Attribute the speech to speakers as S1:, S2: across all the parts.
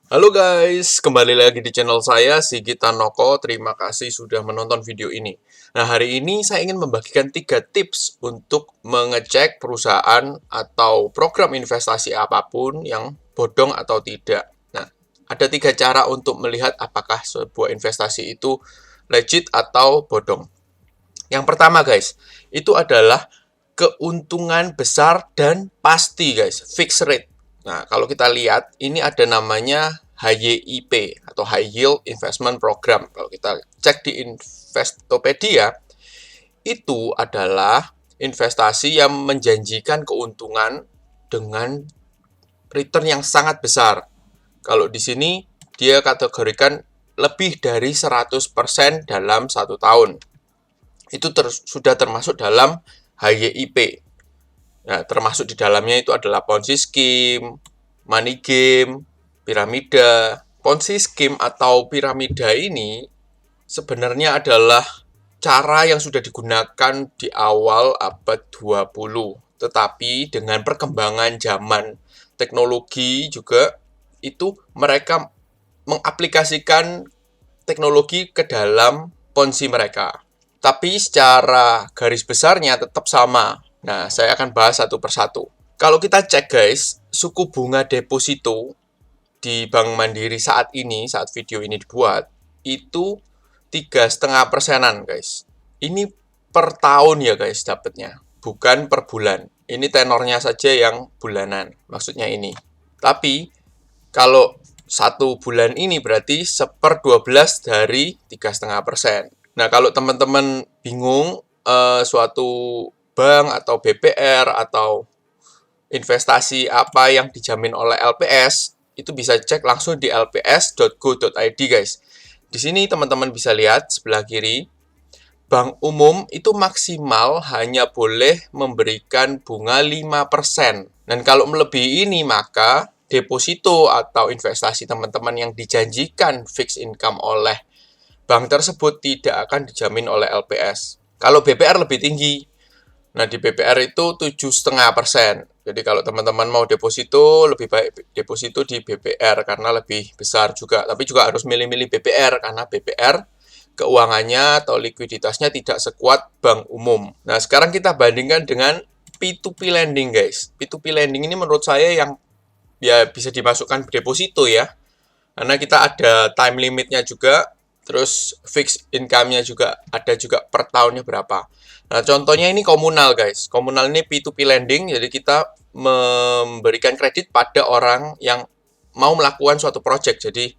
S1: Halo guys, kembali lagi di channel saya, Sigit Tanoko. Terima kasih sudah menonton video ini. Nah, hari ini saya ingin membagikan 3 tips untuk mengecek perusahaan atau program investasi apapun yang bodong atau tidak. Nah, ada 3 cara untuk melihat apakah sebuah investasi itu legit atau bodong. Yang pertama guys, itu adalah keuntungan besar dan pasti guys, fixed rate. Nah, kalau kita lihat, ini ada namanya HYIP atau High Yield Investment Program. Kalau kita cek di Investopedia, itu adalah investasi yang menjanjikan keuntungan dengan return yang sangat besar. Kalau di sini, dia kategorikan lebih dari 100% dalam 1 tahun. Itu sudah termasuk dalam HYIP. Nah, termasuk di dalamnya itu adalah Ponzi scheme, money game, piramida. Ponzi scheme atau piramida ini sebenarnya adalah cara yang sudah digunakan di awal abad 20. Tetapi dengan perkembangan zaman teknologi juga, itu mereka mengaplikasikan teknologi ke dalam ponzi mereka. Tapi secara garis besarnya tetap sama. Nah, saya akan bahas satu persatu. Kalau kita cek guys, suku bunga deposito di Bank Mandiri saat ini, saat video ini dibuat, itu 3,5%-an guys. Ini per tahun ya guys dapatnya, bukan per bulan. Ini tenornya saja yang bulanan, maksudnya ini. Tapi kalau 1 bulan ini berarti 1/12 dari 3,5%. Nah, kalau teman-teman bingung suatu bank atau BPR atau investasi apa yang dijamin oleh LPS, itu bisa cek langsung di lps.go.id guys. Di sini teman-teman bisa lihat sebelah kiri, bank umum itu maksimal hanya boleh memberikan bunga 5%. Dan kalau melebihi ini, maka deposito atau investasi teman-teman yang dijanjikan fixed income oleh bank tersebut tidak akan dijamin oleh LPS. Kalau BPR lebih tinggi. Nah, di BPR itu 7,5%. Jadi kalau teman-teman mau deposito, lebih baik deposito di BPR karena lebih besar juga. Tapi juga harus milih-milih BPR karena BPR keuangannya atau likuiditasnya tidak sekuat bank umum. Nah, sekarang kita bandingkan dengan P2P lending, guys. P2P lending ini menurut saya yang ya bisa dimasukkan deposito ya. Karena kita ada time limitnya juga, terus fixed income-nya juga ada juga per tahunnya berapa. Nah, contohnya ini komunal, guys. Komunal ini P2P lending, jadi kita memberikan kredit pada orang yang mau melakukan suatu project. Jadi,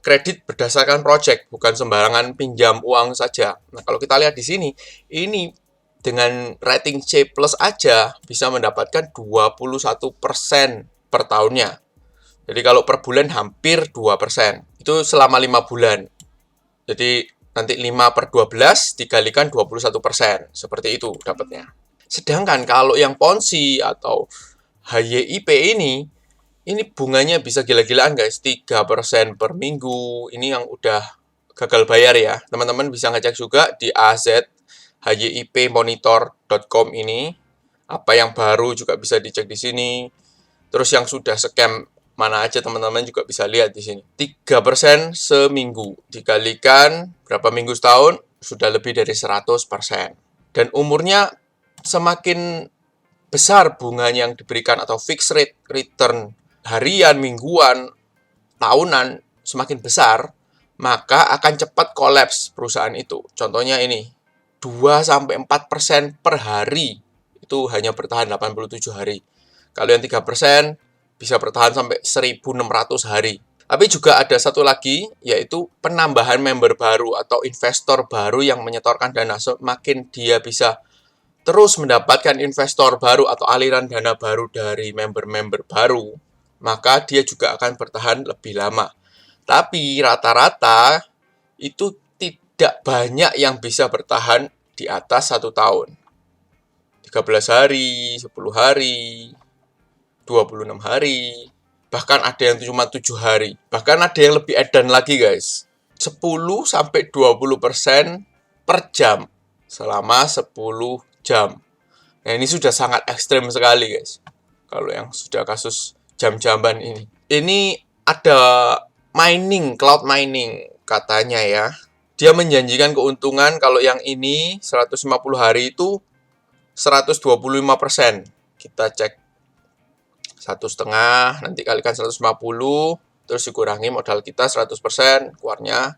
S1: kredit berdasarkan project, bukan sembarangan pinjam uang saja. Nah, kalau kita lihat di sini, ini dengan rating C+ aja bisa mendapatkan 21% per tahunnya. Jadi kalau per bulan hampir 2%. Itu selama 5 bulan. Jadi nanti 5/12 dikalikan 21%. Seperti itu dapatnya. Sedangkan kalau yang Ponzi atau HYIP ini bunganya bisa gila-gilaan guys. 3% per minggu. Ini yang udah gagal bayar ya. Teman-teman bisa ngecek juga di azhyipmonitor.com ini. Apa yang baru juga bisa dicek di sini. Terus yang sudah scam mana aja teman-teman juga bisa lihat di sini. 3% seminggu dikalikan berapa minggu setahun sudah lebih dari 100%. Dan umurnya semakin besar bunganya yang diberikan atau fixed rate return harian, mingguan, tahunan semakin besar, maka akan cepat kolaps perusahaan itu. Contohnya ini, 2-4% per hari. Itu hanya bertahan 87 hari. Kalau yang 3% bisa bertahan sampai 1.600 hari. Tapi juga ada satu lagi, yaitu penambahan member baru atau investor baru yang menyetorkan dana. Semakin dia bisa terus mendapatkan investor baru atau aliran dana baru dari member-member baru, maka dia juga akan bertahan lebih lama. Tapi rata-rata itu tidak banyak yang bisa bertahan di atas 1 tahun. 13 hari, 10 hari, 26 hari, bahkan ada yang cuma 7 hari. Bahkan ada yang lebih edan lagi guys. 10-20% per jam selama 10 jam. Nah, ini sudah sangat ekstrim sekali guys. Kalau yang sudah kasus jam-jaman ini. Ini ada cloud mining katanya ya. Dia menjanjikan keuntungan kalau yang ini 150 hari itu 125%. Kita cek 1,5, nanti kalikan 150, terus dikurangi modal kita 100%, keluarnya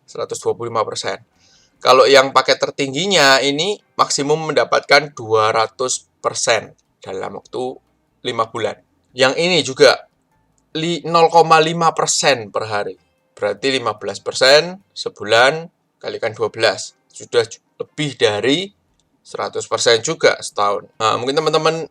S1: 125%. Kalau yang paket tertingginya ini maksimum mendapatkan 200% dalam waktu 5 bulan. Yang ini juga 0,5% per hari. Berarti 15% sebulan kalikan 12. Sudah lebih dari 100% juga setahun. Nah, mungkin teman-teman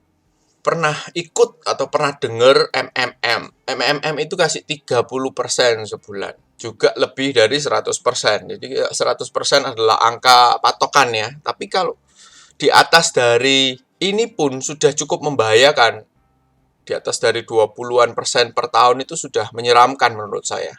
S1: pernah ikut atau pernah dengar MMM. MMM itu kasih 30% sebulan. Juga lebih dari 100%. Jadi 100% adalah angka patokan ya. Tapi kalau di atas dari ini pun sudah cukup membahayakan. Di atas dari 20-an% per tahun itu sudah menyeramkan menurut saya.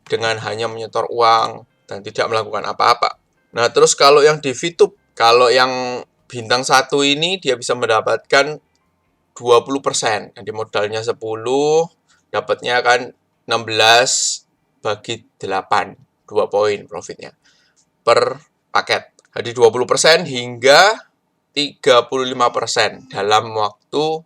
S1: Dengan hanya menyetor uang dan tidak melakukan apa-apa. Nah, terus kalau yang di VTube, kalau yang bintang 1 ini dia bisa mendapatkan 20%. Jadi modalnya 10, dapatnya kan 16 bagi 8. 2 poin profitnya per paket. Jadi 20% hingga 35% dalam waktu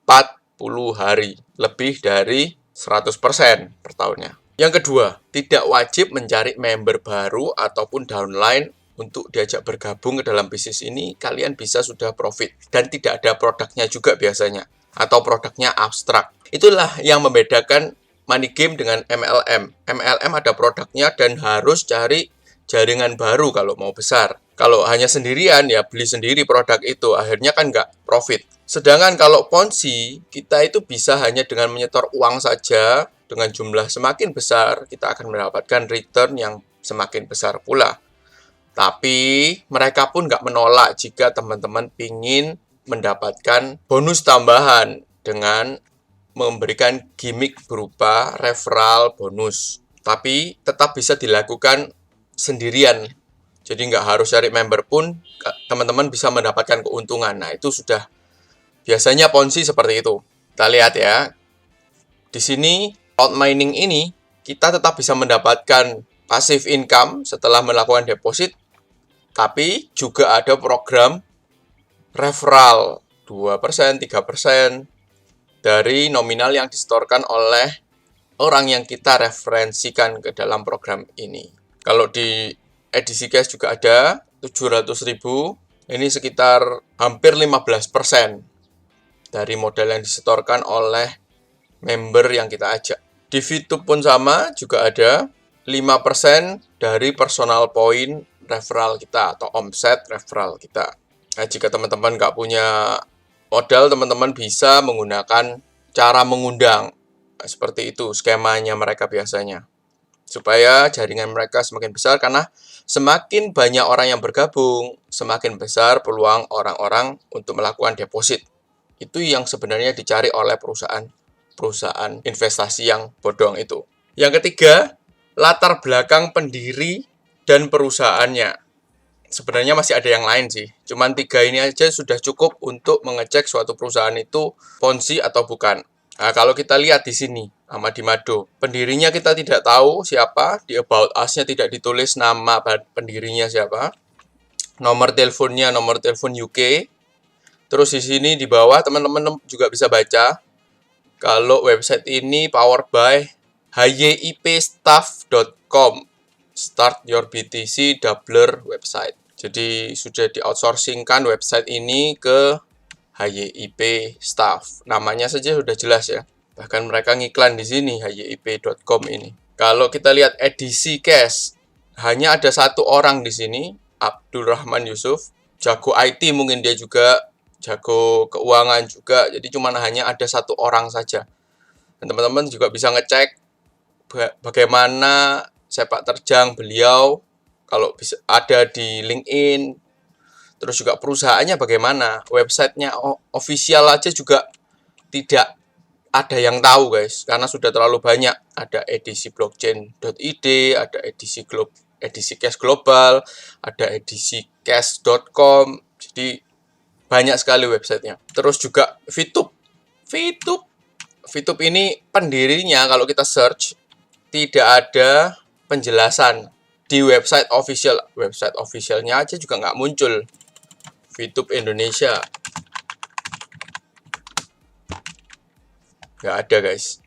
S1: 40 hari. Lebih dari 100% per tahunnya. Yang kedua, tidak wajib mencari member baru ataupun downline untuk diajak bergabung ke dalam bisnis ini. Kalian bisa sudah profit. Dan tidak ada produknya juga biasanya. Atau produknya abstrak. Itulah yang membedakan money game dengan MLM. MLM ada produknya dan harus cari jaringan baru kalau mau besar. Kalau hanya sendirian, ya beli sendiri produk itu. Akhirnya kan nggak profit. Sedangkan kalau Ponzi, kita itu bisa hanya dengan menyetor uang saja, dengan jumlah semakin besar, kita akan mendapatkan return yang semakin besar pula. Tapi mereka pun nggak menolak jika teman-teman ingin mendapatkan bonus tambahan dengan memberikan gimmick berupa referral bonus. Tapi tetap bisa dilakukan sendirian. Jadi nggak harus cari member pun, teman-teman bisa mendapatkan keuntungan. Nah, itu sudah biasanya Ponzi seperti itu. Kita lihat ya. Di sini, cloud mining ini, kita tetap bisa mendapatkan passive income setelah melakukan deposit. Tapi juga ada program referral 2%, 3% dari nominal yang disetorkan oleh orang yang kita referensikan ke dalam program ini. Kalau di edisi cash juga ada 700.000, ini sekitar hampir 15% dari modal yang disetorkan oleh member yang kita ajak. Di VTube pun sama, juga ada 5% dari personal point referral kita atau omset referral kita. Nah, jika teman-teman nggak punya modal, teman-teman bisa menggunakan cara mengundang. Nah, seperti itu skemanya mereka biasanya. Supaya jaringan mereka semakin besar, karena semakin banyak orang yang bergabung, semakin besar peluang orang-orang untuk melakukan deposit. Itu yang sebenarnya dicari oleh perusahaan investasi yang bodong itu. Yang ketiga, latar belakang pendiri dan perusahaannya. Sebenarnya masih ada yang lain sih. Cuman 3 ini aja sudah cukup untuk mengecek suatu perusahaan itu Ponzi atau bukan. Nah, kalau kita lihat di sini, Ahmadi Mado, pendirinya kita tidak tahu siapa, di About Us-nya tidak ditulis nama pendirinya siapa, nomor teleponnya, nomor telepon UK. Terus di sini di bawah teman-teman juga bisa baca kalau website ini powered by hyipstaff.com. Start your BTC doubler website. Jadi sudah di-outsourcingkan website ini ke HYIP Staff. Namanya saja sudah jelas ya. Bahkan mereka ngiklan di sini hyip.com ini. Kalau kita lihat edisi cash, hanya ada satu orang di sini, Abdurrahman Yusuf. Jago IT mungkin dia juga, jago keuangan juga. Jadi cuma hanya ada satu orang saja. Dan teman-teman juga bisa ngecek bagaimana sepak terjang beliau kalau bisa ada di LinkedIn. Terus juga perusahaannya bagaimana, websitenya official aja juga tidak ada yang tahu guys, karena sudah terlalu banyak. Ada edisi blockchain.id, ada edisi cash global, ada edisi cash.com. Jadi banyak sekali websitenya. Terus juga VTube VTube ini pendirinya kalau kita search tidak ada penjelasan di website official. Website officialnya aja juga nggak muncul. VTube Indonesia. Nggak ada guys.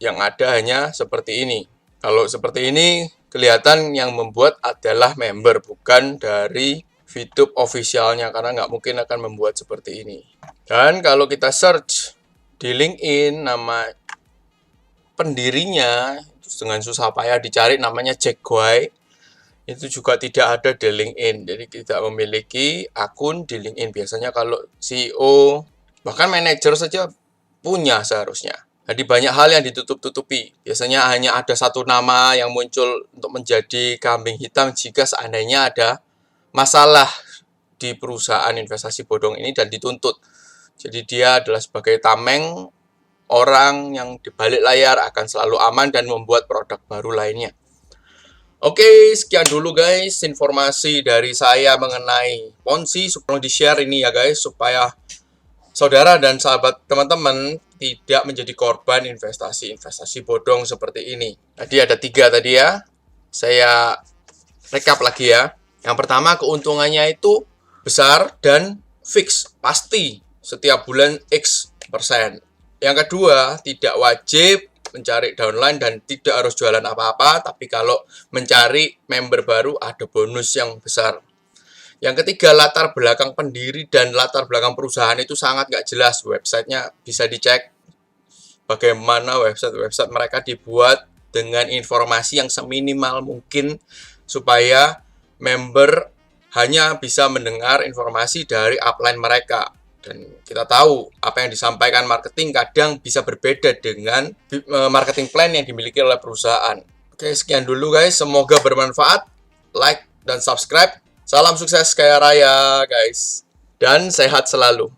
S1: Yang ada hanya seperti ini. Kalau seperti ini kelihatan yang membuat adalah member, bukan dari VTube officialnya, karena nggak mungkin akan membuat seperti ini. Dan kalau kita search di LinkedIn nama pendirinya dengan susah payah dicari, namanya Jack Guy, itu juga tidak ada di LinkedIn. Jadi tidak memiliki akun di LinkedIn. Biasanya kalau CEO bahkan manajer saja punya seharusnya. Jadi banyak hal yang ditutup-tutupi. Biasanya hanya ada satu nama yang muncul untuk menjadi kambing hitam jika seandainya ada masalah di perusahaan investasi bodong ini dan dituntut. Jadi dia adalah sebagai tameng orang yang di balik layar akan selalu aman dan membuat produk baru lainnya. Oke, sekian dulu guys informasi dari saya mengenai Ponzi. Supaya di-share ini ya guys, supaya saudara dan sahabat teman-teman tidak menjadi korban investasi bodong seperti ini. Tadi ada 3 tadi ya. Saya rekap lagi ya. Yang pertama, keuntungannya itu besar dan fix, pasti setiap bulan X persen. Yang kedua, tidak wajib mencari downline dan tidak harus jualan apa-apa, tapi kalau mencari member baru ada bonus yang besar. Yang ketiga, latar belakang pendiri dan latar belakang perusahaan itu sangat nggak jelas. Websitenya bisa dicek bagaimana website mereka dibuat dengan informasi yang seminimal mungkin supaya member hanya bisa mendengar informasi dari upline mereka. Dan kita tahu apa yang disampaikan marketing kadang bisa berbeda dengan marketing plan yang dimiliki oleh perusahaan. Oke, sekian dulu guys. Semoga bermanfaat. Like dan subscribe. Salam sukses kaya raya guys. Dan sehat selalu.